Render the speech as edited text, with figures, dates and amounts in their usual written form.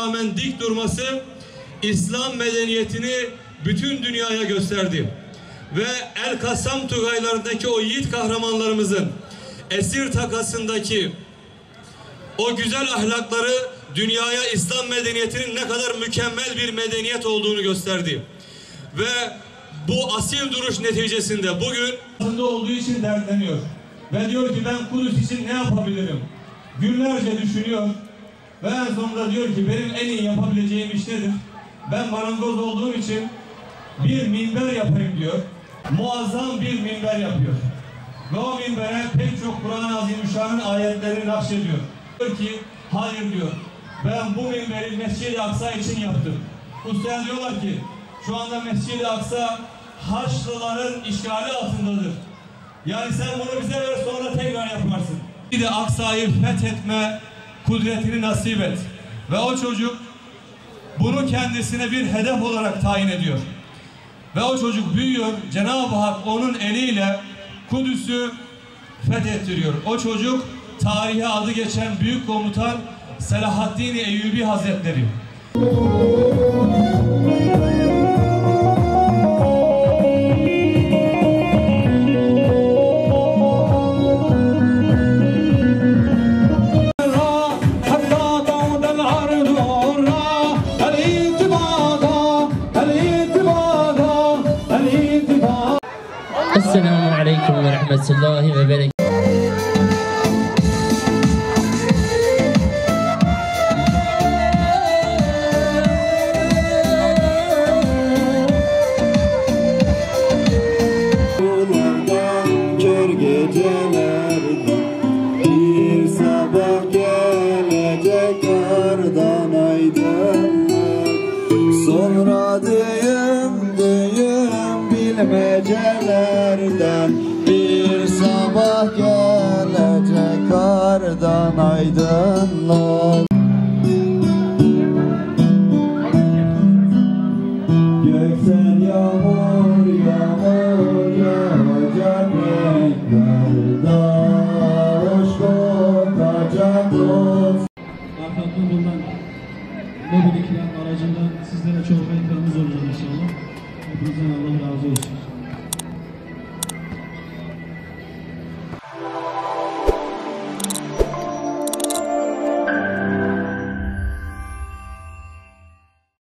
rağmen dik durması İslam medeniyetini bütün dünyaya gösterdi. Ve El Kassam Tugaylarındaki o yiğit kahramanlarımızın esir takasındaki o güzel ahlakları dünyaya İslam medeniyetinin ne kadar mükemmel bir medeniyet olduğunu gösterdi. Ve bu asil duruş neticesinde bugün aslında olduğu için dertleniyor. Ve diyor ki ben Kudüs için ne yapabilirim? Günlerce düşünüyor. Ve en sonunda diyor ki benim en iyi yapabileceğim iş nedir? Ben marangoz olduğum için bir minber yapayım diyor. Muazzam bir minber yapıyor. Ve o minbere pek çok Kur'an-ı Azimüşşan'ın ayetlerini nakşediyor. Diyor ki hayır diyor. Ben bu minberi Mescid-i Aksa için yaptım. Ustaya diyorlar ki şu anda Mescid-i Aksa Haçlıların işgali altındadır. Yani sen bunu bize ver sonra tekrar yaparsın. Bir de Aksa'yı fethetme kudretini nasip et. Ve o çocuk bunu kendisine bir hedef olarak tayin ediyor. Ve o çocuk büyüyor. Cenab-ı Hak onun eliyle Kudüs'ü fethettiriyor. O çocuk tarihe adı geçen büyük komutan Selahaddin Eyyubi Hazretleri. Esselamu Aleyküm ve Rahmetullahi ve Berekatuhu. Kör gecelerde bir sabah gelecek kardan aydınlık. Sonra düğüm bilmecelerden bir sabah gelecek kardan aydınlık. Gökten yağmur yağacak, renklerde hoş kokacak dost. Arkamda bulunan mobilikler aracında sizlere çok ikramımız olacak inşallah. Hepinizden Allah razı olsun.